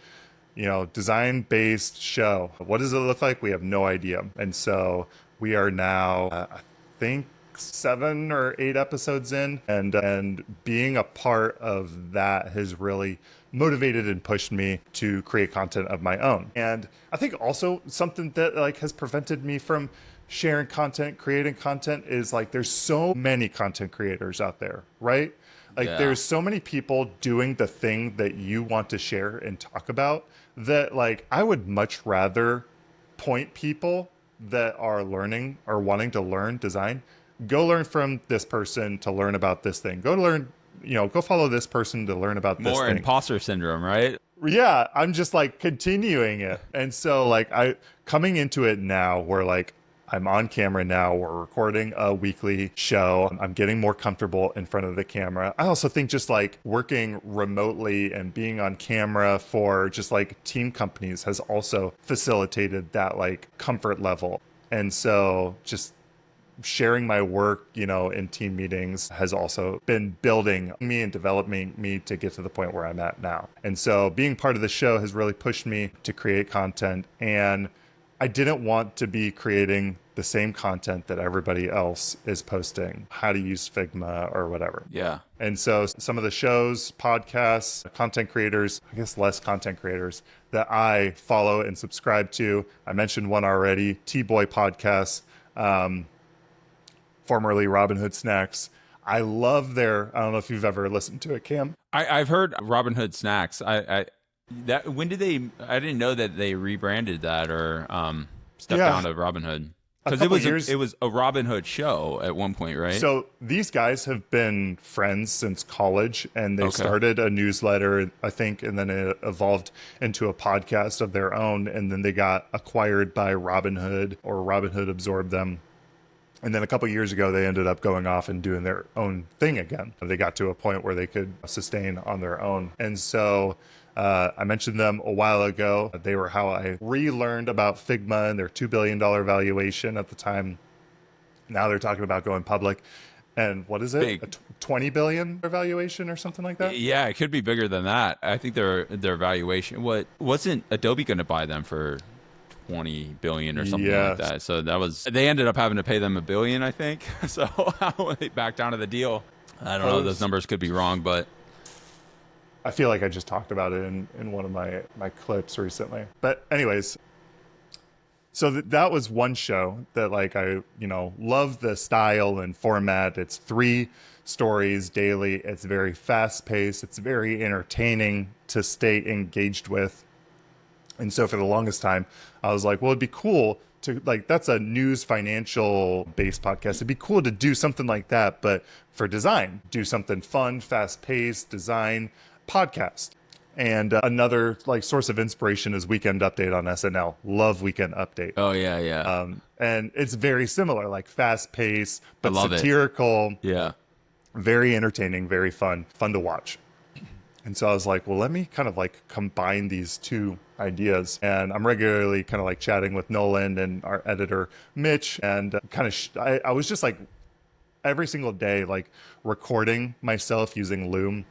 design based show. What does it look like? We have no idea. And so we are now, I think, 7 or 8 episodes in, and being a part of that has really motivated and pushed me to create content of my own. And I think also something that like has prevented me from sharing content, creating content, is like, there's so many content creators out there, right? Like, Yeah. there's so many people doing the thing that you want to share and talk about, that like, I would much rather point people that are learning or wanting to learn design, go learn from this person to learn about this thing. Go follow this person to learn about this More thing. imposter syndrome, right? Yeah, I'm just like continuing it. And so like, I coming into it now, where like, I'm on camera now. We're recording a weekly show. I'm getting more comfortable in front of the camera. I also think just like working remotely and being on camera for just like team companies has also facilitated that like comfort level. And so just sharing my work, in team meetings has also been building me and developing me to get to the point where I'm at now. And so being part of the show has really pushed me to create content. And I didn't want to be creating the same content that everybody else is posting, how to use Figma or whatever. Yeah. And so some of the shows, podcasts, content creators, I guess less content creators, that I follow and subscribe to, I mentioned one already, T-Boy Podcast, formerly Robin Hood Snacks. I love I don't know if you've ever listened to it, Cam. I've heard Robin Hood Snacks. When did they? I didn't know that they rebranded that or stepped Yeah, down to Robin Hood. a Because couple years. it was a Robin Hood show at one point, right? So these guys have been friends since college, and they Okay. started a newsletter, I think, and then it evolved into a podcast of their own, and then they got acquired by Robinhood, or Robinhood absorbed them. And then a couple years ago, they ended up going off and doing their own thing again. They got to a point where they could sustain on their own. And so I mentioned them a while ago. They were how I relearned about Figma and their $2 billion valuation at the time. Now they're talking about going public. And what is it? Big. A 20 billion valuation or something like that? Yeah, it could be bigger than that. I think their valuation. What wasn't Adobe going to buy them for 20 billion or something like Yes. that? So they ended up having to pay them $1 billion, I think. So they backed down to the deal. I don't know. Those numbers could be wrong, but I feel like I just talked about it in one of my clips recently. But anyways, so that was one show that like I, love the style and format. It's 3 stories daily. It's very fast paced. It's very entertaining to stay engaged with. And so for the longest time, I was like, well, it'd be cool to like, that's a news financial based podcast. It'd be cool to do something like that, but for design, do something fun, fast paced design podcast. And another like source of inspiration is Weekend Update on SNL. Love Weekend Update. oh yeah, yeah, And it's very similar, like fast paced, I but love it. satirical, Yeah, very entertaining, very fun to watch. And so I was like, well, let me kind of like combine these 2 ideas. And I'm regularly kind of like chatting with Nolan and our editor, Mitch. And I was just like every single day, like recording myself using Loom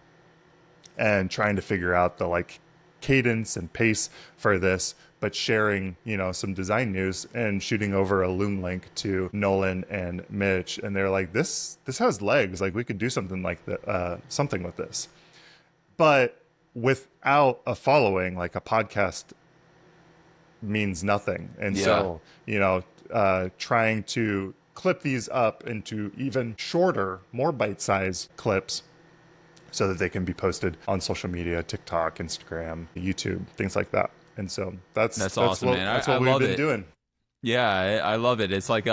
and trying to figure out the like cadence and pace for this, but sharing, some design news and shooting over a Loom link to Nolan and Mitch. And they're like, this has legs. Like we could do something like that, something with this. But without a following, like a podcast means nothing. And so, trying to clip these up into even shorter, more bite-sized clips so that they can be posted on social media, TikTok, Instagram, YouTube, things like that. And so that's awesome, what, man. That's I what we've love been it. doing. Yeah, I love it. It's like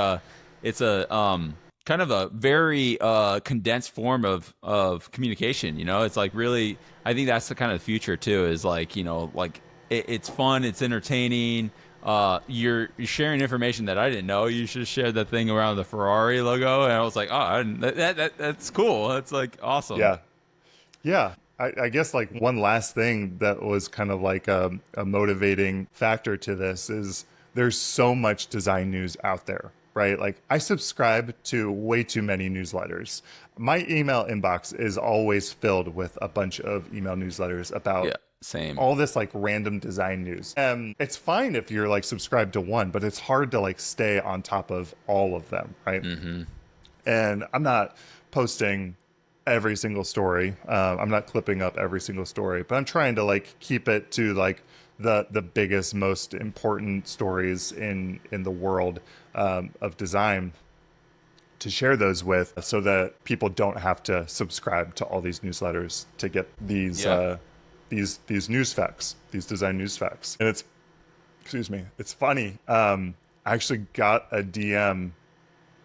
it's a kind of a very condensed form of communication. It's like really, I think that's the kind of future too. Is like like it's fun, it's entertaining. You're sharing information that I didn't know. You should share the thing around the Ferrari logo, and I was like, oh, that's cool. That's like awesome. Yeah. Yeah. I guess like one last thing that was kind of like a motivating factor to this is there's so much design news out there, right? Like I subscribe to way too many newsletters. My email inbox is always filled with a bunch of email newsletters about Yeah, same. all this like random design news. And it's fine if you're like subscribed to one, but it's hard to like stay on top of all of them, right? Mm-hmm. And I'm not posting every single story. I'm not clipping up every single story, but I'm trying to like keep it to like the biggest, most important stories in the world of design to share those with, so that people don't have to subscribe to all these newsletters to get these these news facts, these design news facts. And it's funny. I actually got a DM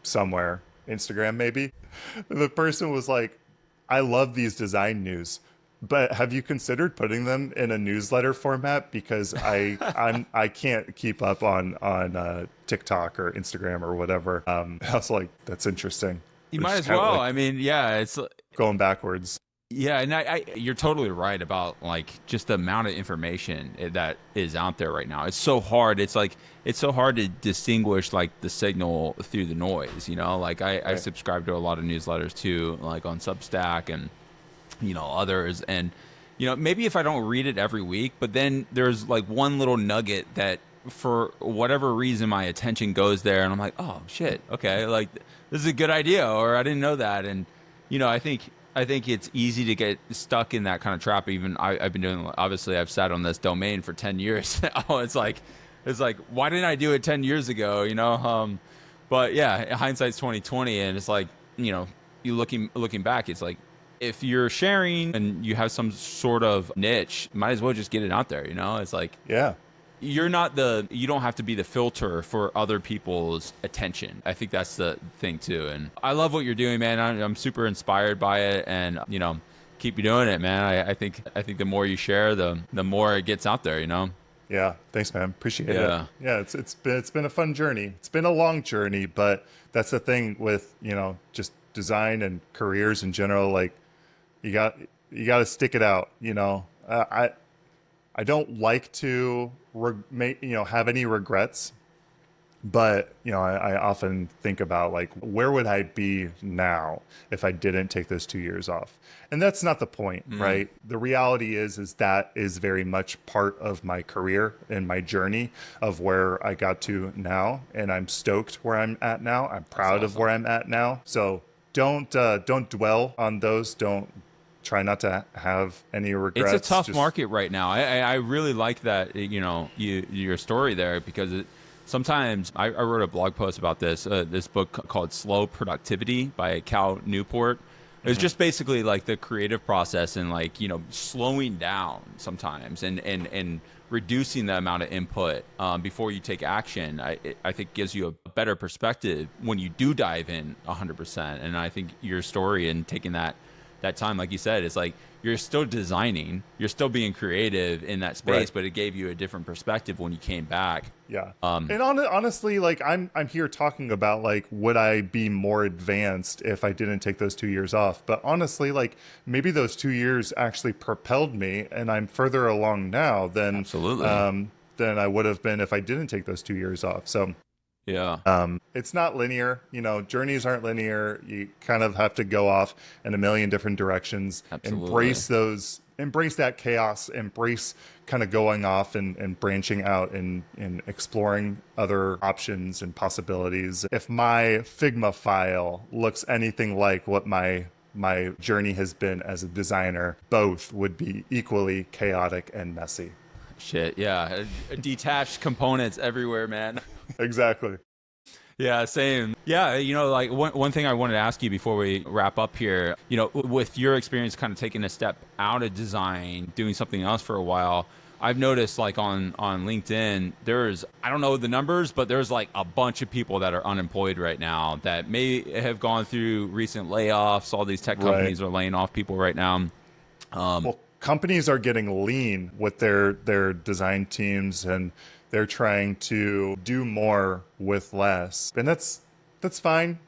somewhere, Instagram maybe. The person was like, I love these design news, but have you considered putting them in a newsletter format? Because I can't keep up on TikTok or Instagram or whatever. I was like, that's interesting. You It's might just as kinda well. like I mean, yeah, it's going backwards. yeah, and you're totally right about like just the amount of information that is out there right now. It's so hard. It's like it's so hard to distinguish like the signal through the noise. Like I subscribe to a lot of newsletters too, like on Substack and others, and maybe if I don't read it every week, but then there's like one little nugget that for whatever reason my attention goes there, and I'm like, oh shit, okay, like this is a good idea, or I didn't know that, and I think it's easy to get stuck in that kind of trap. Even I've been doing. Obviously, I've sat on this domain for 10 years now. It's like, why didn't I do it 10 years ago? But yeah, hindsight's 2020, and it's like you looking back, it's like if you're sharing and you have some sort of niche, might as well just get it out there. It's like Yeah. you don't have to be the filter for other people's attention. I think that's the thing too. And I love what you're doing, man. I'm super inspired by it, and keep doing it, man. I think the more you share, the more it gets out there. Yeah, thanks, man. Appreciate it. Yeah. Yeah, it's been a fun journey. It's been a long journey, but that's the thing with just design and careers in general. Like you got you got to stick it out. I don't like to have any regrets, but I often think about like where would I be now if I didn't take those 2 years off? And that's not the point, right? The reality is that is very much part of my career and my journey of where I got to now, and I'm stoked where I'm at now. I'm That's proud of where awesome. I'm at now. So don't dwell on those. Don't try not to have any It's a regrets. tough Just market right now. I really like that, your story there, because sometimes I wrote a blog post about this book called Slow Productivity by Cal Newport. It was mhm. just basically like the creative process, and like slowing down sometimes, and reducing the amount of input before you take action. I think gives you a better perspective when you do dive in 100%. And I think your story and taking that time, like you said, it's like you're still designing, you're still being creative in that Right. space, but it gave you a different perspective when you came back. Yeah. Um, And honestly, like I'm here talking about like would I be more advanced if I didn't take those 2 years off? But honestly, like maybe those 2 years actually propelled me, and I'm further along now Absolutely. than I would have been if I didn't take those 2 years off. So Yeah, it's not linear. Journeys aren't linear. You kind of have to go off in a million different directions. absolutely. Embrace that chaos, embrace kind of going off and branching out and exploring other options and possibilities. If my Figma file looks anything like what my journey has been as a designer, both would be equally chaotic and messy. Shit, yeah. Detached components everywhere, man. Exactly. Yeah, same. Yeah, like one thing I wanted to ask you before we wrap up here, with your experience kind of taking a step out of design, doing something else for a while, I've noticed like on LinkedIn, there's, I don't know the numbers, but there's like a bunch of people that are unemployed right now that may have gone through recent layoffs. All these tech Right. companies are laying off people right now. Well, companies are getting lean with their design teams, and they're trying to do more with less. And that's fine,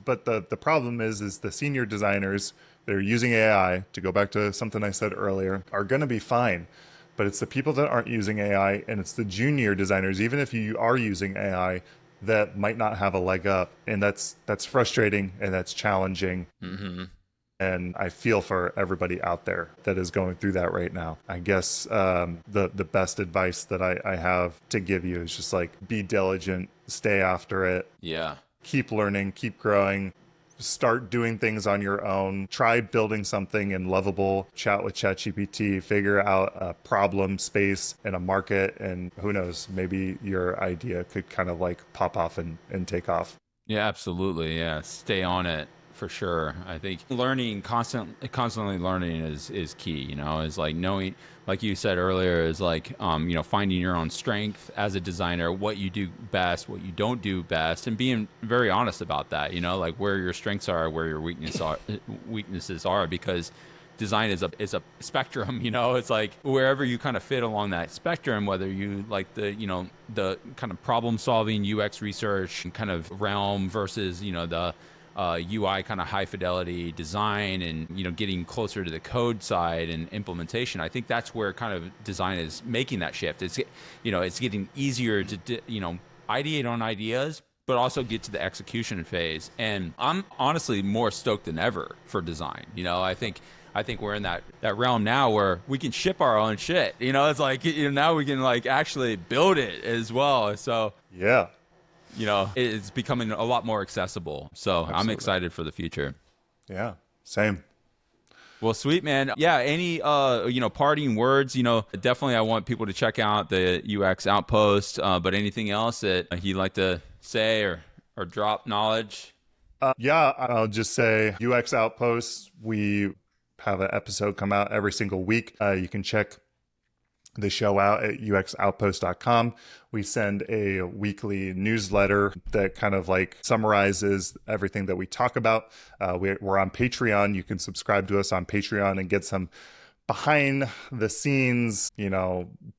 but the problem is the senior designers, they're using AI, to go back to something I said earlier, are going to be fine. But it's the people that aren't using AI, and it's the junior designers, even if you are using AI, that might not have a leg up. And that's frustrating, and that's challenging, Hmm. and I feel for everybody out there that is going through that right now. I guess the best advice that I have to give you is just like be diligent, stay after it, Yeah. keep learning, keep growing, start doing things on your own, try building something in Lovable, chat with ChatGPT, figure out a problem space in a market, and who knows, maybe your idea could kind of like pop off and take off. Yeah, absolutely. Yeah, stay on it for sure. I think constantly learning is key. Is like knowing, like you said earlier, is like finding your own strength as a designer, what you do best, what you don't do best, and being very honest about that. Like where your strengths are, where your weaknesses are, because design is a spectrum. It's like wherever you kind of fit along that spectrum, whether you like the kind of problem solving UX research kind of realm versus the UI kind of high fidelity design, and getting closer to the code side and implementation. I think that's where kind of design is making that shift. It's getting easier to ideate on ideas, but also get to the execution phase. And I'm honestly more stoked than ever for design. I think we're in that realm now where we can ship our own shit. It's like now we can like actually build it as well. So Yeah, it's becoming a lot more accessible. So I'm absolutely. excited for the future. Yeah, same. Well, sweet, man. Yeah, any parting words? Definitely I want people to check out the UX Outpost, but anything else that you'd like to say or drop knowledge? Yeah, I'll just say UX Outposts. We have an episode come out every single week. You can check the show out at uxoutpost.com. We send a weekly newsletter that kind of like summarizes everything that we talk about. We're on Patreon. You can subscribe to us on Patreon and get some behind the scenes,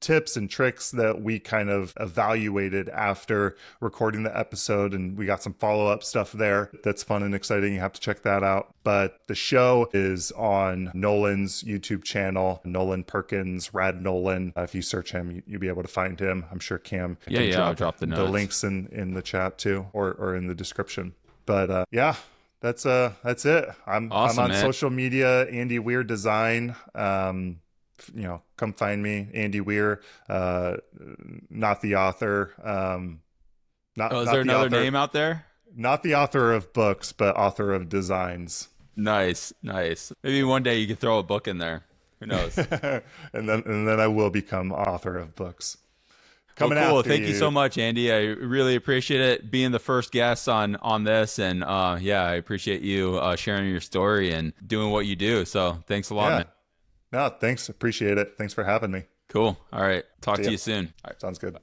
tips and tricks that we kind of evaluated after recording the episode. And we got some follow-up stuff there that's fun and exciting. You have to check that out. But the show is on Nolan's YouTube channel, Nolan Perkins, Rad Nolan. If you search him, you'll be able to find him. I'm sure Cam can I'll drop the notes. links in the chat too, or in the description. But yeah, that's it. I'm Awesome, on man. social media, Andy Weir Design. Come find me, Andy Weir, not the author. Is there another name out there? Not the author of books, but author of designs. Nice. Maybe one day you could throw a book in there. Who knows? and then I will become author of books. Cool. Thank you so much, Andy. I really appreciate it being the first guest on this, and I appreciate you sharing your story and doing what you do. So thanks a lot, man. No, thanks. Appreciate it. Thanks for having me. Cool. All right. Talk to you soon. All right. Sounds good. Bye.